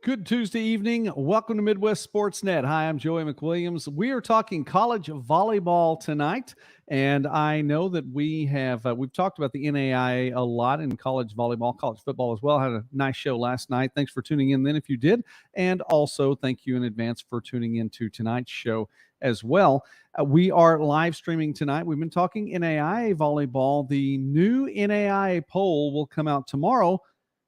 Good Tuesday evening. Welcome to Midwest Sportsnet. Hi, I'm Joey McWilliams. We are talking college volleyball tonight, and I know that we've talked about the NAIA a lot in college volleyball, college football as well. Had a nice show last night. Thanks for tuning in then if you did, and also thank you in advance for tuning in to tonight's show as well. We are live streaming tonight. We've been talking NAIA volleyball. The new NAIA poll will come out tomorrow.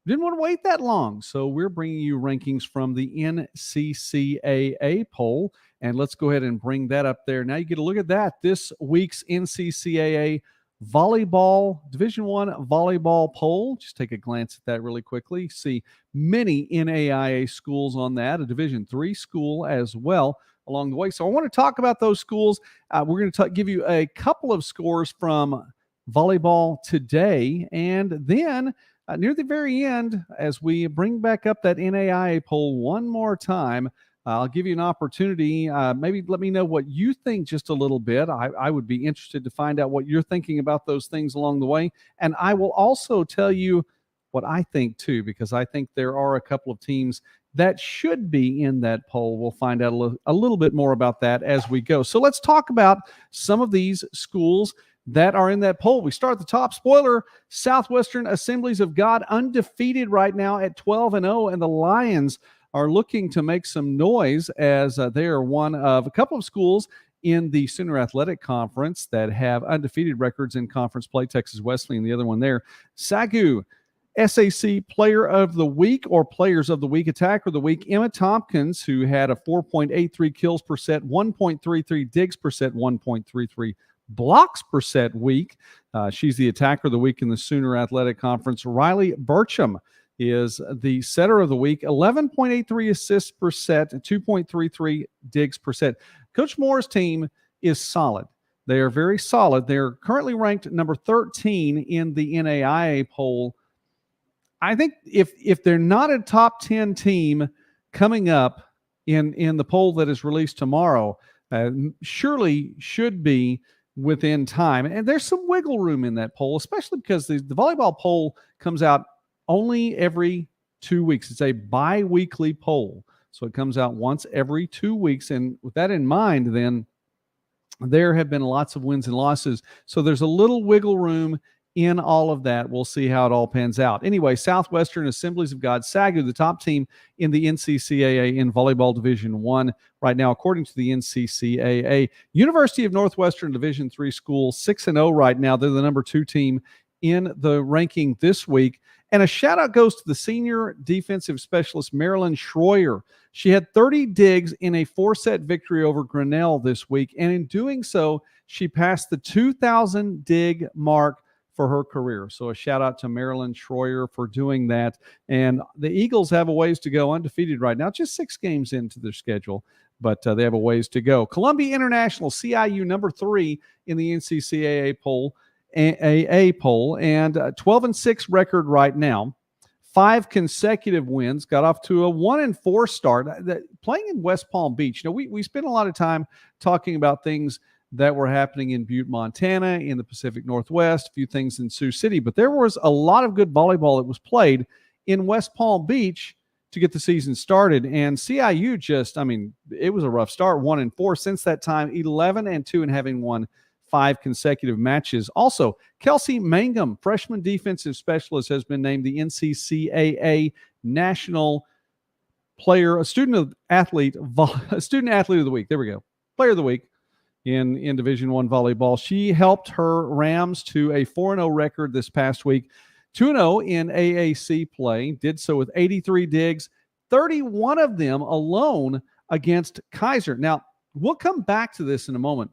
Didn't want to wait that long, so we're bringing you rankings from the NCCAA poll, and let's go ahead and bring that up there. Now you get a look at that. This week's NCCAA volleyball, Division I volleyball poll. Just take a glance at that really quickly. See many NAIA schools on that, a Division III school as well along the way. So I want to talk about those schools. We're going to give you a couple of scores from volleyball today, and then near the very end, as we bring back up that NAIA poll one more time, I'll give you an opportunity. Maybe let me know what you think just a little bit. I would be interested to find out what you're thinking about those things along the way. And I will also tell you what I think too, because I think there are a couple of teams that should be in that poll. We'll find out a little bit more about that as we go. So let's talk about some of these schools that are in that poll. We start at the top. Spoiler, Southwestern Assemblies of God undefeated right now at 12-0, and the Lions are looking to make some noise as they are one of a couple of schools in the Sooner Athletic Conference that have undefeated records in conference play. Texas Wesleyan, the other one there. Sagu, SAC Player of the Week or Players of the Week, Attacker of the Week, Emma Tompkins, who had a 4.83 kills per set, 1.33 digs per set, 1.33 blocks per set week. She's the Attacker of the Week in the Sooner Athletic Conference. Riley Burcham is the Setter of the Week, 11.83 assists per set, 2.33 digs per set. Coach Moore's team is solid. They are very solid. They're currently ranked number 13 in the NAIA poll. I think if they're not a top 10 team coming up in the poll that is released tomorrow, surely should be within time. And there's some wiggle room in that poll, especially because the volleyball poll comes out only every 2 weeks. It's a bi-weekly poll. So it comes out once every 2 weeks. And with that in mind, then there have been lots of wins and losses. So there's a little wiggle room in all of that. We'll see how it all pans out. Anyway, Southwestern Assemblies of God, SAGU, the top team in the NCCAA in Volleyball Division I right now, according to the NCCAA. University of Northwestern Division III school, 6-0 right now. They're the number 2 team in the ranking this week. And a shout-out goes to the senior defensive specialist, Marilyn Shroyer. She had 30 digs in a 4-set victory over Grinnell this week, and in doing so, she passed the 2,000 dig mark for her career. So a shout out to Marilyn Shroyer for doing that. And the Eagles have a ways to go, undefeated right now, just 6 games into their schedule, but they have a ways to go. Columbia International, CIU, number 3 in the NCCAA poll, and 12-6 record right now. 5 consecutive wins, got off to a 1-4 start. Playing in West Palm Beach, we spent a lot of time talking about things that were happening in Butte, Montana, in the Pacific Northwest, a few things in Sioux City. But there was a lot of good volleyball that was played in West Palm Beach to get the season started. And CIU it was a rough start, 1-4. Since that time, 11-2 and having won 5 consecutive matches. Also, Kelsey Mangum, freshman defensive specialist, has been named the NCCAA National Student Athlete of the Week. There we go. Player of the Week in Division I volleyball. She helped her Rams to a 4-0 record this past week, 2-0 in AAC play, did so with 83 digs, 31 of them alone against Kaiser. Now, we'll come back to this in a moment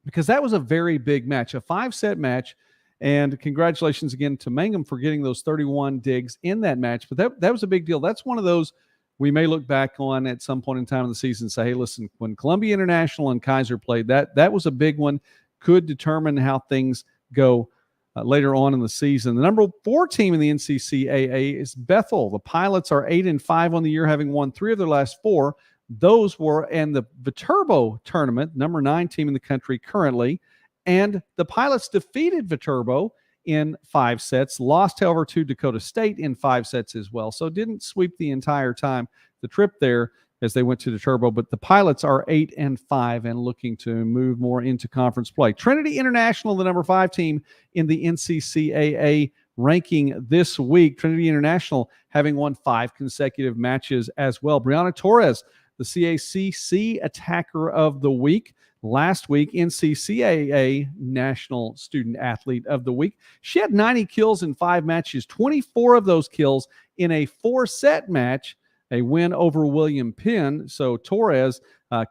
because that was a very big match, a 5-set match, and congratulations again to Mangum for getting those 31 digs in that match. But that was a big deal. That's one of those we may look back on at some point in time in the season and say, hey, listen, when Columbia International and Kaiser played, that was a big one, could determine how things go later on in the season. The number 4 team in the NCCAA is Bethel. The Pilots are 8-5 on the year, having won 3 of their last 4. Those were in the Viterbo tournament, number 9 team in the country currently. And the Pilots defeated Viterbo in 5 sets. Lost, however, to Dakota State in 5 sets as well. So didn't sweep the entire time the trip there as they went to the Turbo. But the Pilots are 8-5 and looking to move more into conference play. Trinity International, the number 5 team in the NCCAA ranking this week. Trinity International having won 5 consecutive matches as well. Brianna Torres, the CACC Attacker of the Week. Last week, NCCAA National Student Athlete of the Week. She had 90 kills in 5 matches, 24 of those kills in a 4-set match, a win over William Penn. So Torres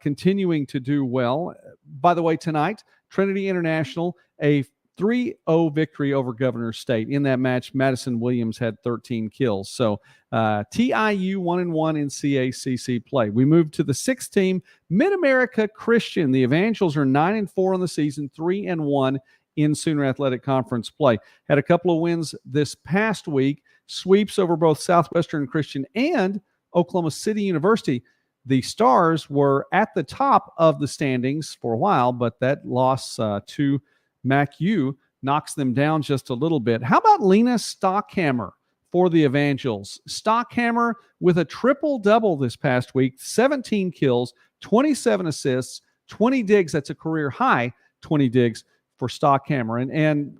continuing to do well. By the way, tonight, Trinity International, a 3-0 victory over Governor State. In that match, Madison Williams had 13 kills. So TIU 1-1 in CACC play. We move to the 6th team, Mid-America Christian. The Evangels are 9-4 on the season, 3-1 in Sooner Athletic Conference play. Had a couple of wins this past week, sweeps over both Southwestern Christian and Oklahoma City University. The Stars were at the top of the standings for a while, but that loss to MacU knocks them down just a little bit. How about Lena Stockhammer for the Evangels? Stockhammer with a triple-double this past week, 17 kills, 27 assists, 20 digs. That's a career high, 20 digs for Stockhammer. And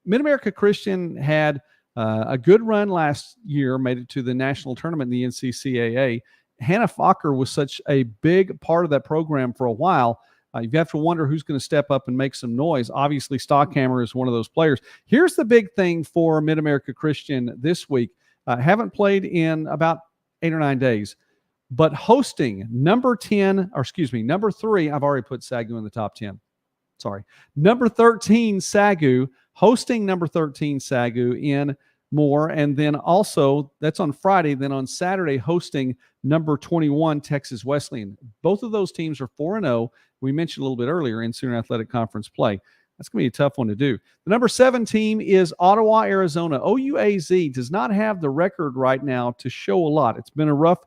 Mid-America Christian had a good run last year, made it to the national tournament in the NCCAA. Hannah Fokker was such a big part of that program for a while. You have to wonder who's going to step up and make some noise. Obviously, Stockhammer is one of those players. Here's the big thing for Mid-America Christian this week. Haven't played in about 8 or 9 days, but hosting number 3. I've already put Sagu in the top 10. Sorry. Number 13, Sagu, hosting number 13, Sagu in Moore. And then also, that's on Friday. Then on Saturday, hosting number 21, Texas Wesleyan. Both of those teams are 4-0. We mentioned a little bit earlier in Sooner Athletic Conference play. That's going to be a tough one to do. The number 7 team is Ottawa, Arizona. OUAZ does not have the record right now to show a lot. It's been a rough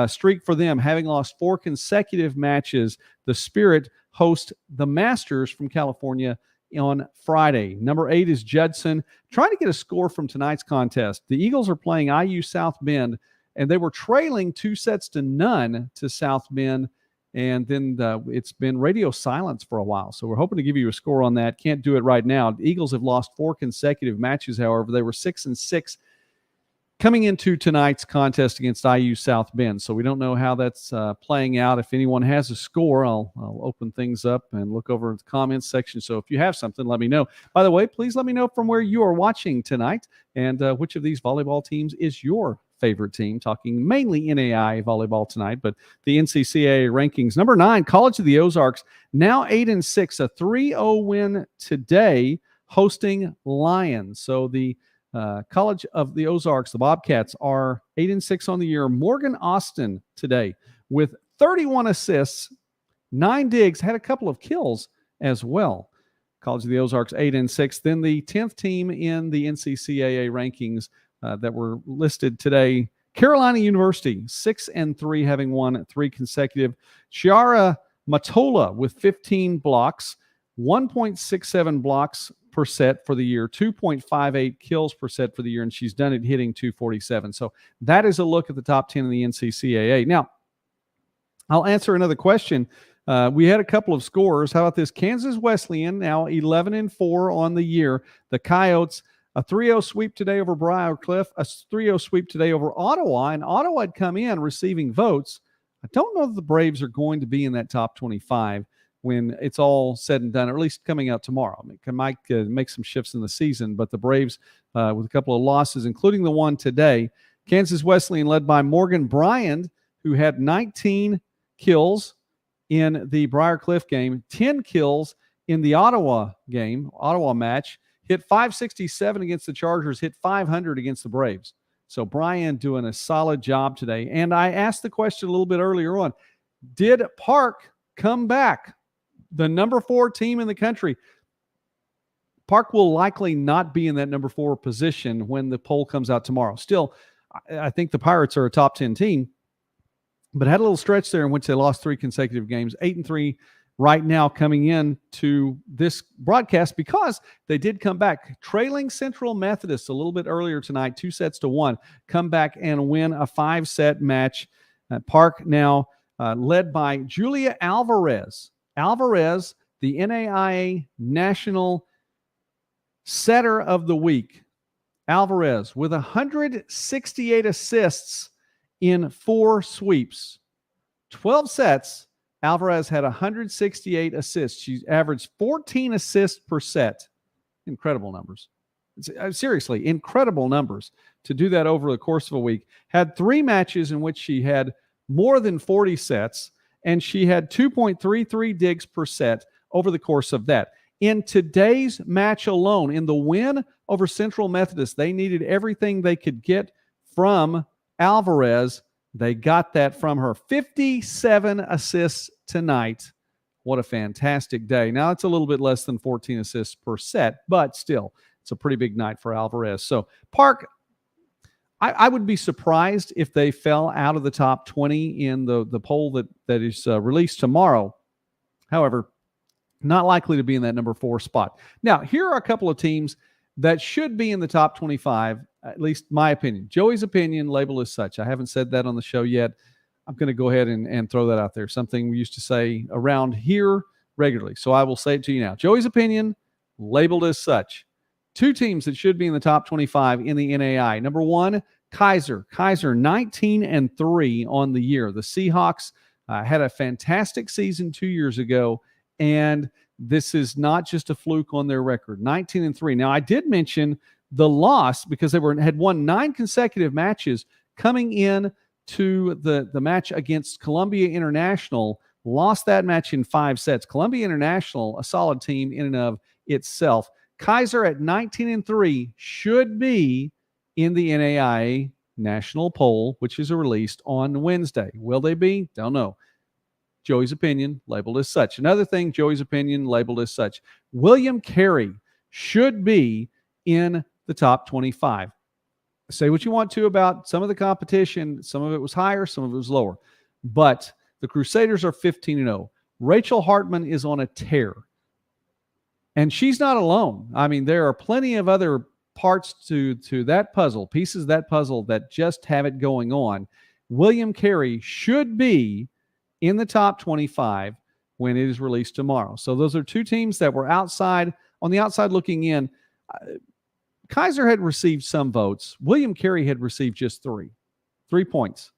streak for them, having lost 4 consecutive matches. The Spirit host the Masters from California on Friday. Number 8 is Judson. Trying to get a score from tonight's contest. The Eagles are playing IU South Bend, and they were trailing 2-0 to South Bend. And then it's been radio silence for a while. So we're hoping to give you a score on that. Can't do it right now. The Eagles have lost 4 consecutive matches, however. They were 6-6 coming into tonight's contest against IU South Bend. So we don't know how that's playing out. If anyone has a score, I'll open things up and look over the comments section. So if you have something, let me know. By the way, please let me know from where you are watching tonight and which of these volleyball teams is your favorite team. Talking mainly NAI volleyball tonight, but the NCCAA rankings. Number 9, College of the Ozarks, now 8-6, a 3-0 win today, hosting Lions. So the College of the Ozarks, the Bobcats, are 8-6 on the year. Morgan Austin today with 31 assists, 9 digs, had a couple of kills as well. College of the Ozarks 8-6. Then the 10th team in the NCCAA rankings that were listed today, Carolina University 6-3, having won 3 consecutive. Chiara Matola with 15 blocks, 1.67 blocks per set for the year, 2.58 kills per set for the year, and she's done it hitting 247. So that is a look at the top 10 in the NCCAA. Now, I'll answer another question. We had a couple of scores. How about this? Kansas Wesleyan, now 11-4 on the year. The Coyotes, a 3-0 sweep today over Briarcliff, a 3-0 sweep today over Ottawa, and Ottawa had come in receiving votes. I don't know that the Braves are going to be in that top 25 when it's all said and done, or at least coming out tomorrow. I mean, might make some shifts in the season, but the Braves, with a couple of losses, including the one today, Kansas Wesleyan led by Morgan Bryant, who had 19 kills in the Briarcliff game, 10 kills in the Ottawa match, hit 567 against the Chargers, hit 500 against the Braves. So Brian doing a solid job today. And I asked the question a little bit earlier on, did Park come back? The number 4 team in the country. Park will likely not be in that number 4 position when the poll comes out tomorrow. Still, I think the Pirates are a top 10 team, but had a little stretch there in which they lost 3 consecutive games, 8-3 right now coming in to this broadcast because they did come back trailing Central Methodist a little bit earlier tonight, 2-1, come back and win a 5-set match. Park now led by Julia Alvarez. Alvarez, the NAIA National Setter of the Week. Alvarez with 168 assists in 4 sweeps. 12 sets. Alvarez had 168 assists. She averaged 14 assists per set. Incredible numbers. Seriously, incredible numbers to do that over the course of a week. Had 3 matches in which she had more than 40 sets, and she had 2.33 digs per set over the course of that. In today's match alone, in the win over Central Methodist, they needed everything they could get from Alvarez. They got that from her. 57 assists tonight. What a fantastic day. Now, it's a little bit less than 14 assists per set, but still, it's a pretty big night for Alvarez. So, Park, I would be surprised if they fell out of the top 20 in the poll that is released tomorrow. However, not likely to be in that number 4 spot. Now, here are a couple of teams that should be in the top 25, at least my opinion. Joey's opinion, labeled as such. I haven't said that on the show yet. I'm going to go ahead and throw that out there, something we used to say around here regularly. So I will say it to you now. Joey's opinion, labeled as such. 2 teams that should be in the top 25 in the NAI. Number 1, Kaiser. Kaiser 19-3 on the year. The Seahawks had a fantastic season 2 years ago, and this is not just a fluke on their record. 19-3. Now, I did mention the loss because they had won 9 consecutive matches coming in to the match against Columbia International. Lost that match in 5 sets. Columbia International, a solid team in and of itself. Kaiser at 19-3 should be in the NAIA national poll, which is released on Wednesday. Will they be? Don't know. Joey's opinion, labeled as such. Another thing, Joey's opinion, labeled as such. William Carey should be in the top 25. Say what you want to about some of the competition. Some of it was higher, some of it was lower. But the Crusaders are 15-0. Rachel Hartman is on a tear. And she's not alone. I mean, there are plenty of other parts to that puzzle, pieces of that puzzle that just have it going on. William Carey should be in the top 25 when it is released tomorrow. So those are 2 teams that were outside, on the outside looking in. Kaiser had received some votes. William Carey had received just 3 points.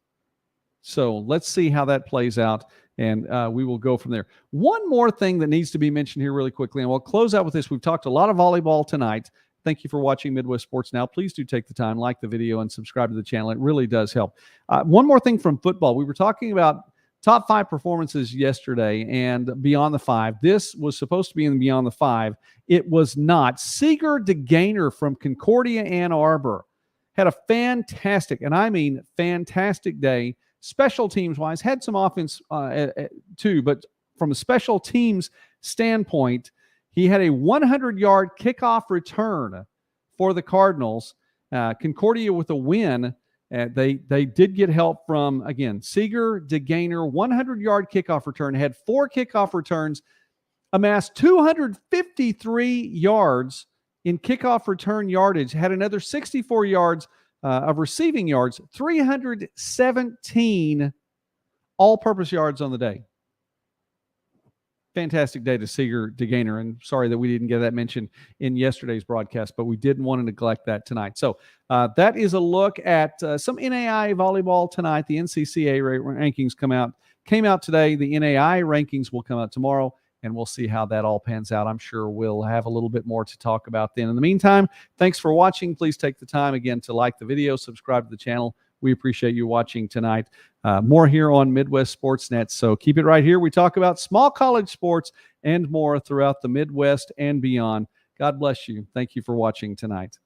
So let's see how that plays out, and we will go from there. One more thing that needs to be mentioned here really quickly, and we'll close out with this. We've talked a lot of volleyball tonight. Thank you for watching Midwest Sports Now. Please do take the time, like the video, and subscribe to the channel. It really does help. One more thing from football. We were talking about top 5 performances yesterday and Beyond the 5. This was supposed to be in Beyond the 5. It was not. Seeger DeGainer from Concordia, Ann Arbor had a fantastic, and I mean fantastic day. Special teams-wise, had some offense too, but from a special teams standpoint, he had a 100-yard kickoff return for the Cardinals. Concordia with a win. They did get help from, again, Seeger DeGainer, 100-yard kickoff return, had 4 kickoff returns, amassed 253 yards in kickoff return yardage, had another 64 yards of receiving yards, 317 all-purpose yards on the day. Fantastic day to Seeger DeGainer, and sorry that we didn't get that mentioned in yesterday's broadcast, but we didn't want to neglect that tonight. So that is a look at some NAIA volleyball tonight. The NCCAA rankings came out today. The NAIA rankings will come out tomorrow, and we'll see how that all pans out. I'm sure we'll have a little bit more to talk about then. In the meantime, thanks for watching. Please take the time again to like the video, subscribe to the channel. We appreciate you watching tonight. More here on Midwest Sportsnet. So keep it right here. We talk about small college sports and more throughout the Midwest and beyond. God bless you. Thank you for watching tonight.